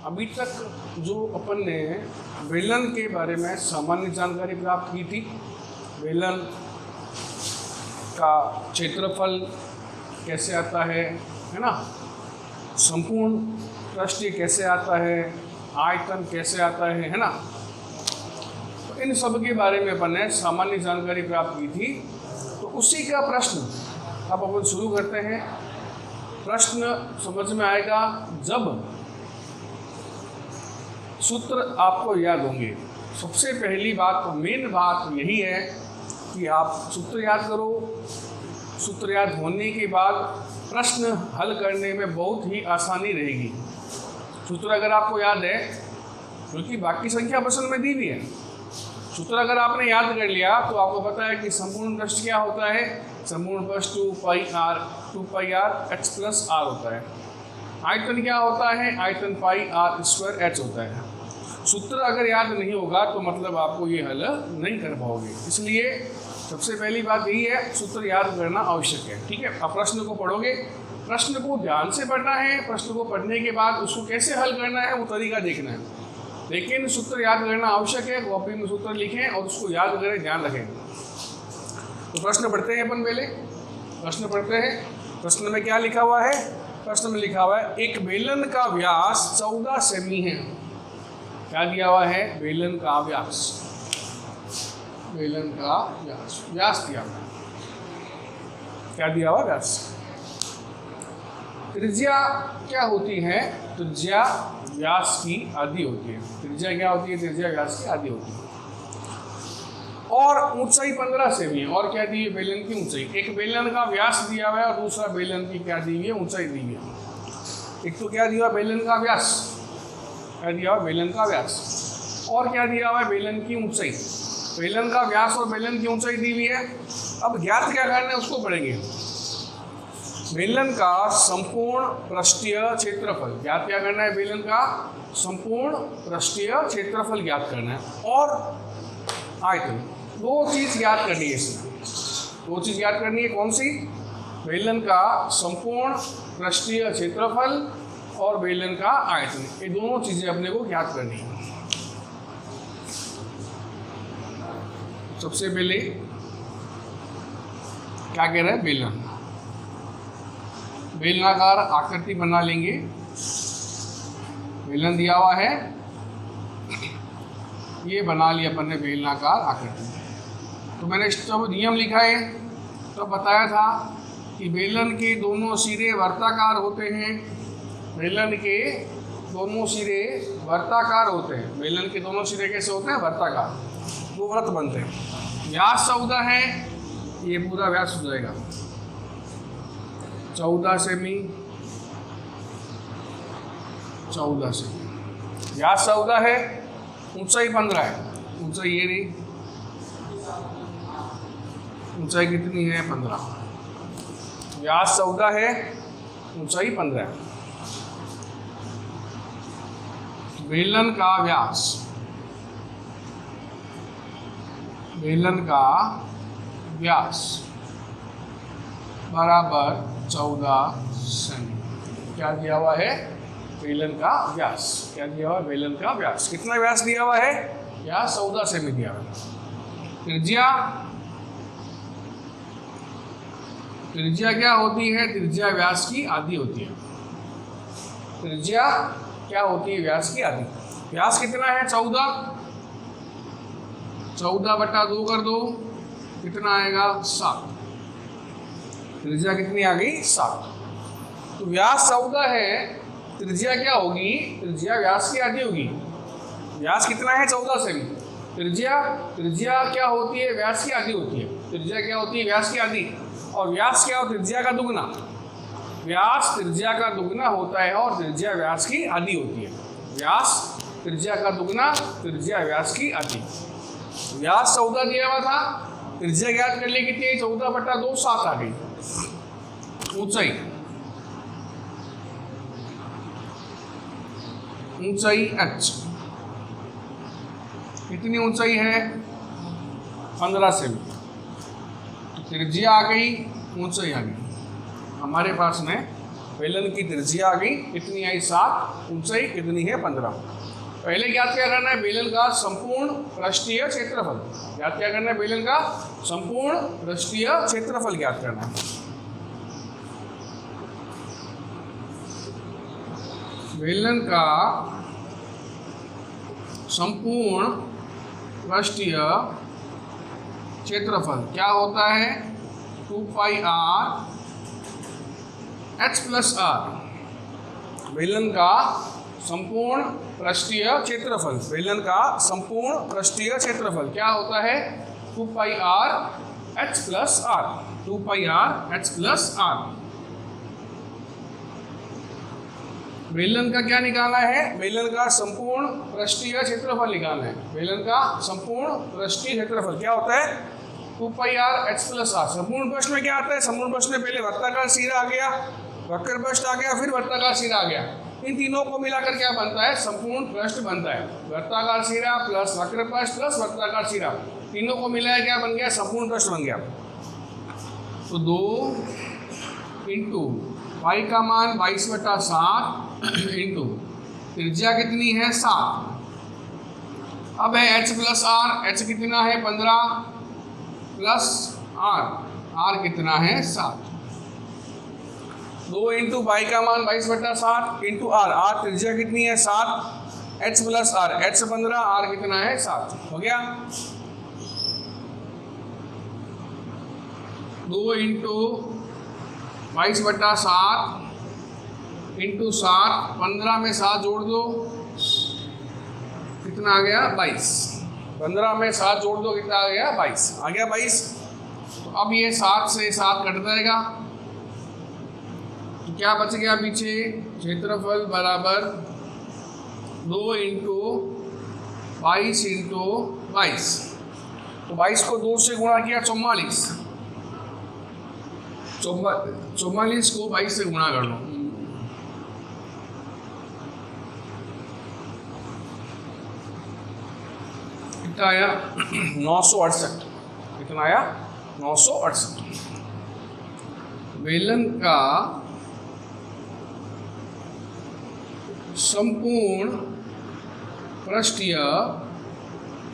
अभी तक जो अपन ने बेलन के बारे में सामान्य जानकारी प्राप्त की थी, बेलन का क्षेत्रफल कैसे आता है ना, संपूर्ण पृष्ठ कैसे आता है, आयतन कैसे आता है ना, तो इन सब के बारे में अपन ने सामान्य जानकारी प्राप्त की थी। तो उसी का प्रश्न अब अपन शुरू करते हैं। प्रश्न समझ में आएगा जब सूत्र आपको याद होंगे। सबसे पहली बात, मेन बात यही है कि आप सूत्र याद करो। सूत्र याद होने के बाद प्रश्न हल करने में बहुत ही आसानी रहेगी। सूत्र अगर आपको याद है, क्योंकि बाकी संख्या प्रश्न में दी हुई है, सूत्र अगर आपने याद कर लिया तो आपको पता है कि संपूर्ण पृष्ठ क्या होता है। संपूर्ण पृष्ठ 2πr h प्लस r होता है। आयतन क्या होता है, आयतन पाई r स्क्वायर h होता है। सूत्र अगर याद नहीं होगा तो मतलब आपको ये हल नहीं कर पाओगे। इसलिए सबसे पहली बात यही है, सूत्र याद करना आवश्यक है। ठीक है, अब प्रश्न को पढ़ोगे, प्रश्न को ध्यान से पढ़ना है। प्रश्न को पढ़ने के बाद उसको कैसे हल करना है वो तरीका देखना है, लेकिन सूत्र याद करना आवश्यक है। कॉपी में सूत्र लिखें और उसको याद करें, ध्यान रखें। तो प्रश्न पढ़ते हैं अपन। पहले प्रश्न पढ़ते हैं। प्रश्न में क्या लिखा हुआ है? प्रश्न में लिखा हुआ है एक बेलन का व्यास 14 सेमी है। क्या दिया हुआ है? बेलन का व्यास। बेलन का व्यास दिया हुआ है। क्या दिया हुआ? व्यास। त्रिज्या क्या होती है? त्रिज्या व्यास की आधी होती है। त्रिज्या क्या होती है? त्रिज्या व्यास की आधी होती है। और ऊंचाई 15 सेमी है। और क्या दी है? बेलन की ऊंचाई। एक बेलन का व्यास दिया हुआ है और दूसरा बेलन की क्या दी हुई है? ऊंचाई दी हुई है। एक तो क्या दिया हुआ? बेलन का व्यास। क्या दिया हुआ? बेलन का व्यास। और क्या दिया हुआ है? बेलन की ऊंचाई। बेलन का व्यास और बेलन की ऊंचाई दी हुई है। अब ज्ञात क्या करना है उसको पढ़ेंगे। बेलन का संपूर्ण पृष्ठीय क्षेत्रफल ज्ञात क्या करना है? बेलन का संपूर्ण पृष्ठीय क्षेत्रफल ज्ञात करना है। और आयतन, दो चीज ज्ञात करनी है इसमें। दो चीज ज्ञात करनी है। कौन सी? बेलन का संपूर्ण पृष्ठीय क्षेत्रफल और बेलन का आयतन। ये दोनों चीजें अपने को ज्ञात करनी है। सबसे पहले क्या कह रहे हैं? बेलन, बेलनाकार आकृति बना लेंगे। बेलन दिया हुआ है, ये बना लिया अपन ने बेलनाकार आकृति। तो मैंने जब नियम लिखा है तो बताया था कि बेलन के दोनों सिरे वर्ताकार होते हैं। बेलन के दोनों सिरे वर्ताकार होते हैं। बेलन के दोनों सिरे कैसे होते हैं? वर्ताकार। दो वृत्त बनते हैं। व्यास 14 है, ये पूरा व्यास हो जाएगा 14 सेमी। 14 सेमी व्यास 14 है, ऊंचाई 15 है। ऊंचाई ये रही, ऊंचाई कितनी है? 15। व्यास 14 है, ऊंचाई 15 है। बेलन का व्यास, बेलन का व्यास बराबर 14 सेमी। क्या दिया हुआ है? बेलन का व्यास। क्या दिया हुआ है? बेलन का व्यास। कितना व्यास दिया हुआ है? व्यास 14 सेमी दिया हुआ है। त्रिज्या, त्रिज्या क्या होती है? त्रिज्या व्यास की आधी होती है। त्रिज्या क्या होती है? व्यास की आधी। व्यास कितना है? 14। 14/2 कर दो, कितना आएगा? 7। त्रिज्या कितनी आ गई? 7। तो व्यास 14 है, त्रिज्या क्या होगी? त्रिज्या व्यास की आधी होगी। व्यास कितना है? 14 सेमी। त्रिज्या, त्रिज्या क्या होती है? व्यास की आधी होती है। त्रिज्या क्या होती है? व्यास की आधी। और व्यास क्या हो? त्रिज्या का दुगना। व्यास त्रिज्या का दुगना होता है और त्रिज्या व्यास की आधी होती है। व्यास त्रिज्या का दुगना, त्रिज्या व्यास की आधी। व्यास 14 दिया हुआ था, त्रिज्या ज्ञात कर ली कितनी? 14/2, 7 आ गई। ऊंचाई, ऊंचाई h कितनी ऊंचाई है? 15 सेमी। त्रिज्या आ गई, ऊंचाई आ गई। हमारे पास में बेलन की त्रिज्या आ गई, कितनी आई 7, ऊंचाई कितनी है 15। पहले ज्ञात क्या करना है, बेलन का संपूर्ण पृष्ठीय क्षेत्रफल। ज्ञात क्या करना है, बेलन का संपूर्ण पृष्ठीय क्षेत्रफल ज्ञात करना है। बेलन का संपूर्ण पृष्ठीय क्षेत्रफल क्या होता है, 2πr h + r। बेलन का संपूर्ण पृष्ठीय क्षेत्रफल, बेलन का संपूर्ण पृष्ठीय क्षेत्रफल क्या होता है, 2πr h + r, 2πr h + r। बेलन का क्या निकालना है, बेलन का संपूर्ण पृष्ठीय क्षेत्रफल निकालना है। बेलन का संपूर्ण पृष्ठीय क्षेत्रफल क्या होता है, 2πr h + r। संपूर्ण पृष्ठ में क्या आता है, संपूर्ण पृष्ठ में पहले वर्ताकार सिरा आ गया, वक्र पृष्ठ आ गया, फिर वर्ताकार सिरा आ गया। इन तीनों को मिलाकर क्या बनता है, संपूर्ण पृष्ठ बनता है। वर्ताकार सिरा प्लस वक्र पृष्ठ प्लस वर्ताकार सिरा, तीनों को मिलाया क्या बन गया, संपूर्ण पृष्ठ बन गया। तो 2 × पाई का मान 22/7 इंटू त्रिज्या कितनी है 7। अब है h + r, h कितना है 15 प्लस r कितना है 7। 2 × पाई का मान 22/7 इंटू r त्रिज्या कितनी है 7, h + r, h 15, r कितना है 7। हो गया। 2 × 22/7 इंटू 7, 15 में 7 जोड़ दो, कितना आ गया 22। 15 में 7 जोड़ दो, कितना आ गया 22, आ गया 22। तो अब ये 7 से 7 कट जाएगा, तो क्या बच गया पीछे, क्षेत्रफल बराबर 2 × 22 × 22। तो 22 को 2 से गुणा किया 44, 44 को 22 से गुणा कर लो, कितना आया 968। कितना आया 968। बेलन का संपूर्ण पृष्ठीय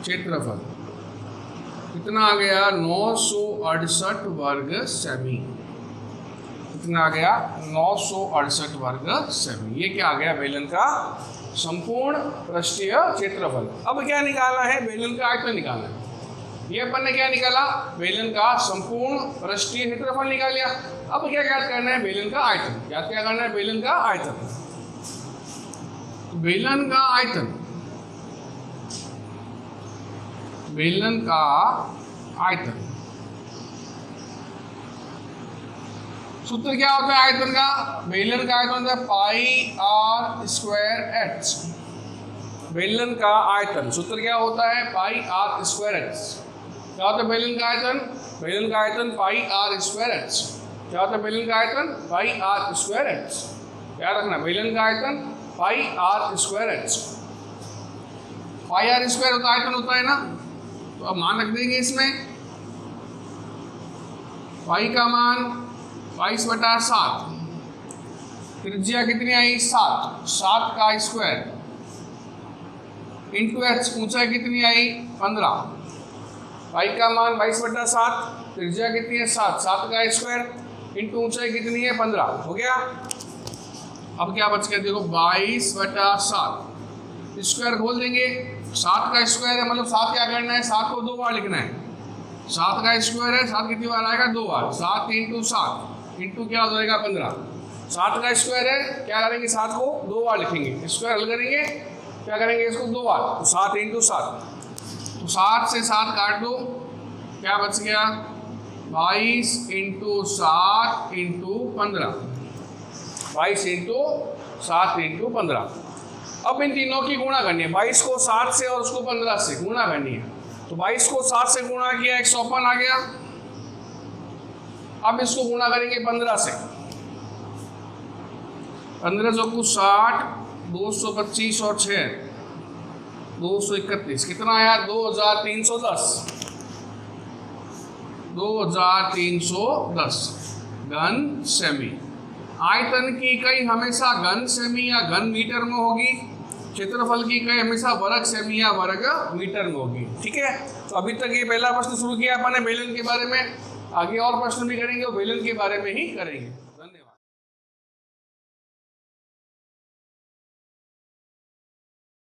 क्षेत्रफल कितना आ गया 968 वर्ग सेमी। कितना आ गया 968 वर्ग सेमी। ये क्या आ गया, बेलन का संपूर्ण पृष्ठीय क्षेत्रफल। अब क्या निकालना है, बेलन का आयतन निकालना है। ये अपन ने क्या निकाला, बेलन का संपूर्ण पृष्ठीय क्षेत्रफल निकाल लिया। अब क्या ज्ञात करना है, बेलन का आयतन। क्या करना है, बेलन का आयतन। बेलन का आयतन, बेलन का आयतन सूत्र क्या होता है आयतन का, बेलन का आयतन होता है πr²h। बेलन का आयतन सूत्र क्या होता है, πr²h। क्या होता है बेलन का आयतन, बेलन का आयतन πr²h। क्या होता है बेलन का आयतन, πr²h। क्या रखना, बेलन का आयतन πr²h। πr² होता आयतन होता है ना, तो अब मान रख देंगे इसमें। पाई का मान 22/7, त्रिज्या कितनी आई 7, 7 का स्क्वायर इंटू h, ऊंचाई कितनी आई 15। पाई का मान 22/7, त्रिज्या कितनी है 7, 7 का स्क्वायर इंटू ऊंचाई कितनी है 15। हो गया। अब क्या बच गया देखो 22/7, स्क्वायर खोल देंगे, 7 का स्क्वायर है मतलब 7 क्या करना है, 7 को 2 बार लिखना है। 7 का स्क्वायर है, 7 कितनी बार आएगा 2 बार, 7 × 7 इंटू क्या हो जाएगा 15। 7 का स्क्वायर है, क्या करेंगे 7 को 2 बार लिखेंगे, स्क्वायर हल करेंगे, क्या करेंगे इसको 2 बार, तो 7 × 7। तो 7 से 7 काट दो, क्या बच गया 22 × 7 × 15, 22 × 7 × 15। अब इन तीनों की गुणा करनी है, 22 को 7 से और उसको 15 से गुणा करनी है। तो 22 को 7 से गुणा किया 155 आ गया। अब इसको गुणा करेंगे 15 से, 15 × 60, 225 और 6 231, कितना आया 2310, 2310 घन सेमी। आयतन की इकाई हमेशा घन सेमी या घन मीटर में होगी, क्षेत्रफल की इकाई हमेशा वर्ग सेमी या वर्ग मीटर में होगी। ठीक है, तो अभी तक ये पहला प्रश्न शुरू किया अपन ने बेलन के बारे में, आगे और प्रश्न भी करेंगे वो बेलन के बारे में ही करेंगे।